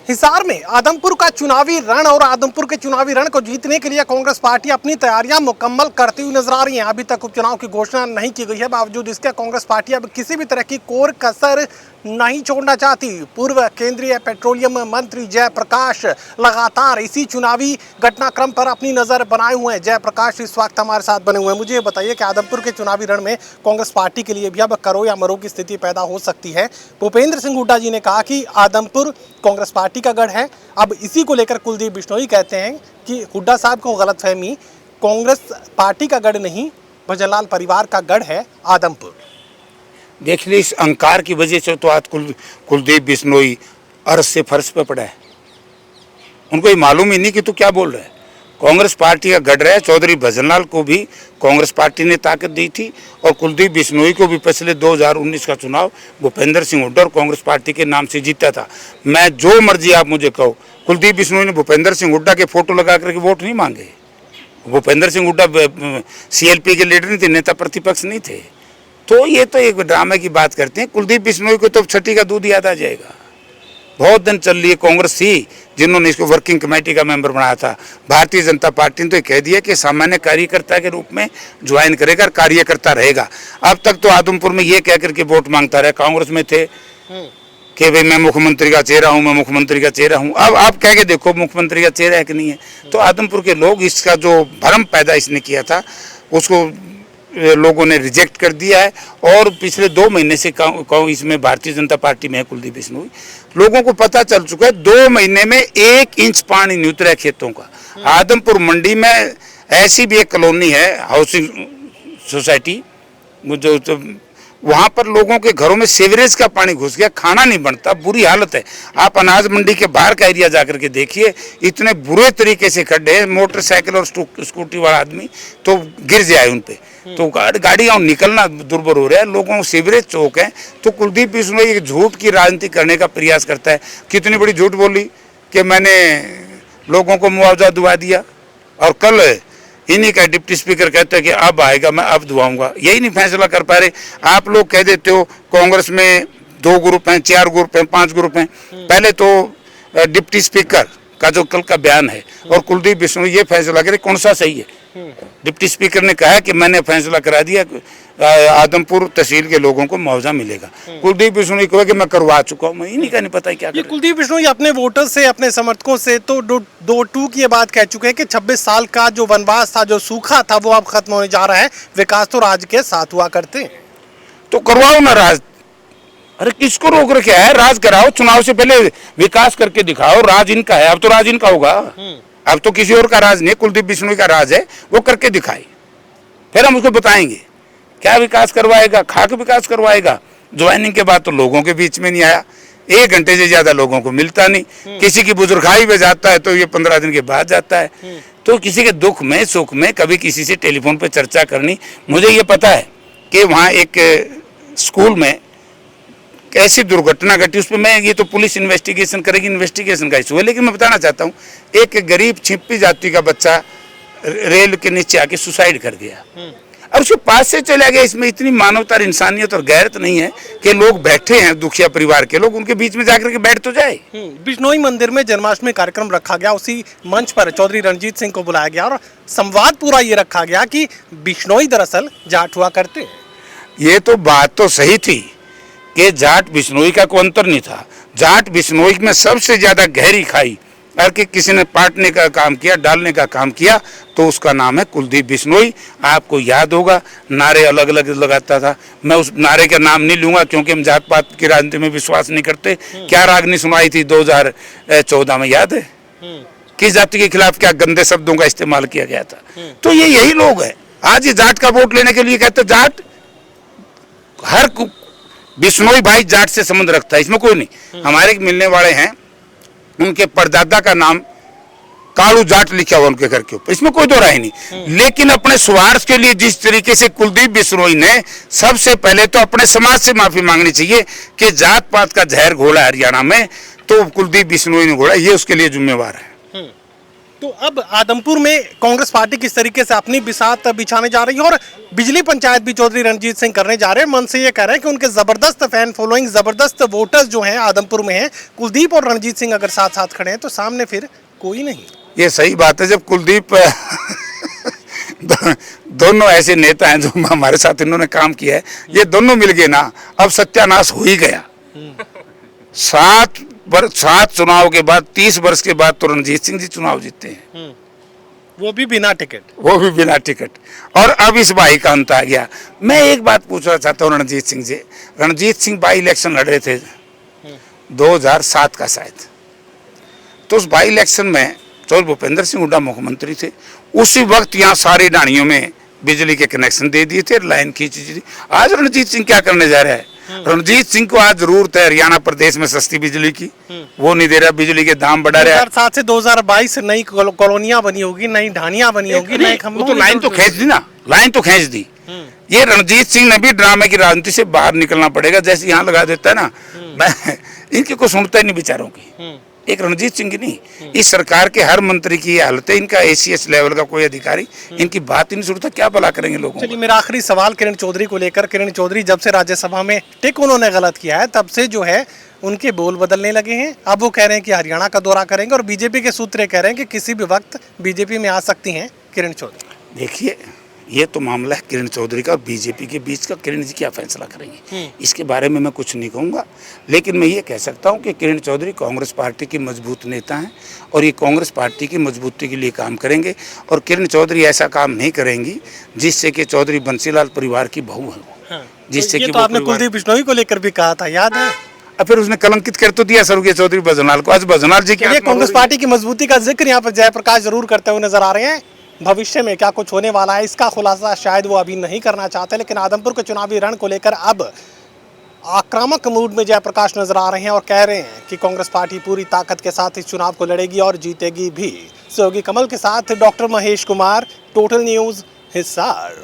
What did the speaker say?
हिसार में आदमपुर का चुनावी रण और आदमपुर के चुनावी रण को जीतने के लिए कांग्रेस पार्टी अपनी तैयारियां मुकम्मल करती हुई नजर आ रही है। अभी तक उपचुनाव की घोषणा नहीं की गई है, बावजूद इसके कांग्रेस पार्टी अब किसी भी तरह की कोर कसर नहीं छोड़ना चाहती। पूर्व केंद्रीय पेट्रोलियम मंत्री जयप्रकाश लगातार इसी चुनावी घटनाक्रम पर अपनी नजर बनाए हुए हैं। जयप्रकाश इस वक्त हमारे साथ बने हुए हैं। मुझे ये बताइए कि आदमपुर के चुनावी रण में कांग्रेस पार्टी के लिए भी अब करो या मरो की स्थिति पैदा हो सकती है। भूपेंद्र सिंह हुड्डा जी ने कहा कि आदमपुर कांग्रेस पार्टी का गढ़ है। अब इसी को लेकर कुलदीप बिश्नोई कहते हैं कि हुड्डा साहब को गलतफहमी, कांग्रेस पार्टी का गढ़ नहीं भजनलाल परिवार का गढ़ है आदमपुर। देख ली, इस अहंकार की वजह से तो आज कुलदीप बिश्नोई अर्श से फर्श पे पड़ा है। उनको ये मालूम ही नहीं कि तू क्या बोल रहा है। कांग्रेस पार्टी का गढ़ है। चौधरी भजनलाल को भी कांग्रेस पार्टी ने ताकत दी थी और कुलदीप बिश्नोई को भी पिछले 2019 का चुनाव भूपेंद्र सिंह हुड्डा और कांग्रेस पार्टी के नाम से जीता था। मैं जो मर्जी आप मुझे कहो, कुलदीप बिश्नोई ने भूपेंद्र सिंह हुड्डा के फोटो लगा करके वोट नहीं मांगे। भूपेंद्र सिंह हुड्डा CLP के लीडर नहीं थे, नेता प्रतिपक्ष नहीं थे। तो ये तो एक ड्रामे की बात करते हैं। कुलदीप बिश्नोई को तो छठी का दूध याद आ जाएगा। बहुत दिन चल रही है कांग्रेस थी जिन्होंने इसको वर्किंग कमेटी का मेंबर बनाया था। भारतीय जनता पार्टी ने तो कह दिया कि सामान्य कार्यकर्ता के रूप में ज्वाइन करेगा और कार्यकर्ता रहेगा। अब तक तो आदमपुर में ये कह करके वोट मांगता रहा। कांग्रेस में थे कि भाई मैं मुख्यमंत्री का चेहरा हूँ, मैं मुख्यमंत्री का चेहरा हूँ। अब आप कह के देखो मुख्यमंत्री का चेहरा है कि नहीं है। तो आदमपुर के लोग इसका जो भ्रम पैदा इसने किया था उसको लोगों ने रिजेक्ट कर दिया है। और पिछले 2 महीने से इसमें भारतीय जनता पार्टी में है कुलदीप बिश्नोई। लोगों को पता चल चुका है 2 महीने में 1 इंच पानी नहीं उतरा खेतों का। आदमपुर मंडी में ऐसी भी एक कॉलोनी है, हाउसिंग सोसाइटी, जो वहाँ पर लोगों के घरों में सीवरेज का पानी घुस गया, खाना नहीं बनता, बुरी हालत है। आप अनाज मंडी के बाहर का एरिया जाकर के देखिए, इतने बुरे तरीके से खड्डे हैं। मोटरसाइकिल और स्कूटी वाला आदमी तो गिर जाए उन पे, तो गाड़ियाँ निकलना दुर्भर हो रहा है। लोगों को सीवरेज चौक है। तो कुलदीप बिश्नोई एक झूठ की राजनीति करने का प्रयास करता है। कितनी बड़ी झूठ बोली कि मैंने लोगों को मुआवजा दिवा दिया, और कल इन्हीं का डिप्टी स्पीकर कहते हैं कि अब आएगा, मैं अब दुआऊंगा। यही नहीं फैसला कर पा रहे। आप लोग कह देते हो कांग्रेस में 2 ग्रुप हैं, 4 ग्रुप हैं, 5 ग्रुप हैं। पहले तो डिप्टी स्पीकर का जो कल का बयान है और कुलदीप बिश्नोई ये फैसला करे कौन सा सही है। डिप्टी स्पीकर ने कहा कि मैंने फैसला करा दिया, आदमपुर तहसील के लोगों को मुआवजा मिलेगा। कुलदीप बिश्नोई कहा कि मैं करवा चुका हूँ। मैं इन्हीं का नहीं पता क्या। ये कुलदीप बिश्नोई अपने वोटर से, अपने समर्थकों से तो 2-2 की ये बात कह चुके हैं कि 26 साल का जो वनवास था, जो सूखा था, वो अब खत्म होने जा रहा है। विकास तो राज के साथ हुआ करते। तो करवाओ ना राज। अरे किसको रोक रखे है? राज कराओ। चुनाव से पहले विकास करके दिखाओ। राज इनका है, अब तो राज इनका होगा। अब तो किसी और का राज नहीं, कुलदीप बिश्नोई का राज है। वो करके दिखाए, फिर हम उसको बताएंगे क्या विकास करवाएगा। खाक विकास करवाएगा। ज्वाइनिंग के बाद तो लोगों के बीच में नहीं आया। 1 घंटे से ज्यादा लोगों को मिलता नहीं। किसी की बुजुर्गाई में जाता है तो ये 15 दिन के बाद जाता है। तो किसी के दुख में सुख में कभी किसी से टेलीफोन पर चर्चा करनी। मुझे ये पता है कि वहाँ एक स्कूल में ऐसी दुर्घटना घटी, उस पर मैं, ये तो पुलिस इन्वेस्टिगेशन करेगी, इन्वेस्टिगेशन का इशू है। लेकिन मैं बताना चाहता हूँ, एक गरीब छिपी जाति का बच्चा रेल के नीचे आके सुसाइड कर गया और उसके पास से चला गया। इसमें इतनी मानवता, इंसानियत और गैरत नहीं है कि लोग बैठे हैं, दुखिया परिवार के लोग, उनके बीच में जाकर के बैठ तो जाए। बिश्नोई मंदिर में जन्माष्टमी कार्यक्रम रखा गया। उसी मंच पर चौधरी रणजीत सिंह को बुलाया गया और संवाद पूरा ये रखा गया कि बिश्नोई दरअसल जाट हुआ करते। ये तो बात तो सही थी कि जाट बिश्नोई का कोई अंतर नहीं था। जाट बिश्नोई में सबसे ज्यादा गहरी खाई और कि किसी ने पाटने का काम किया, डालने का काम किया, तो उसका नाम है कुलदीप बिश्नोई। आपको याद होगा नारे अलग अलग लगाता था। मैं उस नारे का नाम नहीं लूंगा क्योंकि हम जात पात की राजनीति में विश्वास नहीं करते। क्या रागनी सुनाई थी 2014 में, याद है? किस जाति के खिलाफ क्या गंदे शब्दों का इस्तेमाल किया गया था। तो ये यही लोग है। आज ये जाट का वोट लेने के लिए कहते जाट, हर बिश्नोई भाई जाट से संबंध रखता है, इसमें कोई नहीं। हमारे मिलने वाले हैं, उनके परदादा का नाम कालू जाट लिखा हुआ उनके घर के ऊपर, इसमें कोई दो राय नहीं। लेकिन अपने स्वार्थ के लिए जिस तरीके से कुलदीप बिश्नोई ने, सबसे पहले तो अपने समाज से माफी मांगनी चाहिए कि जात पात का जहर घोला हरियाणा में, तो कुलदीप बिश्नोई ने घोला, ये उसके लिए जिम्मेवार है। तो अब आदमपुर में कांग्रेस पार्टी किस तरीके से अपनी बिसात बिछाने जा रही है और बिजली पंचायत भी चौधरी रणजीत सिंह करने जा रहे हैं। मन से ये कह रहे हैं कि उनके जबरदस्त फैन फॉलोइंग, जबरदस्त वोटर्स जो हैं आदमपुर में हैं, कुलदीप और रणजीत सिंह अगर साथ साथ खड़े हैं तो सामने फिर कोई नहीं। ये सही बात है। जब कुलदीप दोनों ऐसे नेता हैं जो हमारे साथ इन्होंने काम किया है, ये दोनों मिल गए ना, अब सत्यानाश हो ही गया। 7 चुनाव के बाद 30 वर्ष के बाद तो रणजीत सिंह जी चुनाव जीतते हैं, वो भी बिना टिकट। और अब इस भाई का अंत आ गया। मैं एक बात पूछना चाहता हूँ रणजीत सिंह जी। रणजीत सिंह बाई इलेक्शन लड़ रहे थे 2007 का शायद, तो उस बाई इलेक्शन में चौधरी भूपेंद्र सिंह हुड्डा मुख्यमंत्री थे। उसी वक्त यहाँ सारी ढाणियों में बिजली के कनेक्शन दे दिए थे, लाइन खींची थी। आज रणजीत सिंह क्या करने जा रहा है? रणजीत सिंह को आज जरूरत है हरियाणा प्रदेश में सस्ती बिजली की, वो नहीं दे रहा, बिजली के दाम बढ़ा रहा है। 2007 से 2022 नई कॉलोनियां बनी होगी, नई ढानियां बनी होगी, नए खंभों तो लाइन तो खींच दी ना, लाइन तो खींच दी। ये रणजीत सिंह ने भी ड्रामे की राजनीति से बाहर निकलना पड़ेगा। जैसे यहाँ लगा देता है ना, मैं इनकी को सुनता ही नहीं बेचारों की। एक रणजीत सिंह की नहीं, इस सरकार के हर मंत्री की ये हालत है। इनका एसीएस लेवल का कोई अधिकारी इनकी बात ही नहीं सुनता, क्या भला करेंगे लोगों को। चलिए, मेरा आखिरी सवाल किरण चौधरी को लेकर। किरण चौधरी जब से राज्यसभा में टिक उन्होंने गलत किया है, तब से जो है उनके बोल बदलने लगे हैं। अब वो कह रहे हैं कि हरियाणा का दौरा करेंगे और बीजेपी के सूत्र कह रहे हैं कि किसी भी वक्त बीजेपी में आ सकती हैं किरण चौधरी। देखिए, ये तो मामला है किरण चौधरी का और बीजेपी के बीच का। किरण जी क्या फैसला करेंगे इसके बारे में मैं कुछ नहीं कहूँगा, लेकिन मैं ये कह सकता हूँ कि किरण चौधरी कांग्रेस पार्टी की मजबूत नेता हैं और ये कांग्रेस पार्टी की मजबूती के लिए काम करेंगे। और किरण चौधरी ऐसा काम नहीं करेंगी जिससे कि चौधरी बंसीलाल परिवार की बहू है, जिससे कि तो आपने कुलदीप बिश्नोई को लेकर भी कहा था, याद है? और फिर उसने कलंकित कर तो दिया स्वर्गीय चौधरी भजनलाल को। आज भजनलाल जी की कांग्रेस पार्टी की मजबूती का जिक्र यहाँ पर जयप्रकाश जरूर करते हुए नजर आ रहे हैं। भविष्य में क्या कुछ होने वाला है इसका खुलासा शायद वो अभी नहीं करना चाहते, लेकिन आदमपुर के चुनावी रण को लेकर अब आक्रामक मूड में जयप्रकाश नजर आ रहे हैं और कह रहे हैं कि कांग्रेस पार्टी पूरी ताकत के साथ इस चुनाव को लड़ेगी और जीतेगी भी। सहयोगी कमल के साथ doctor Mahesh Kumar, total news, Hisar.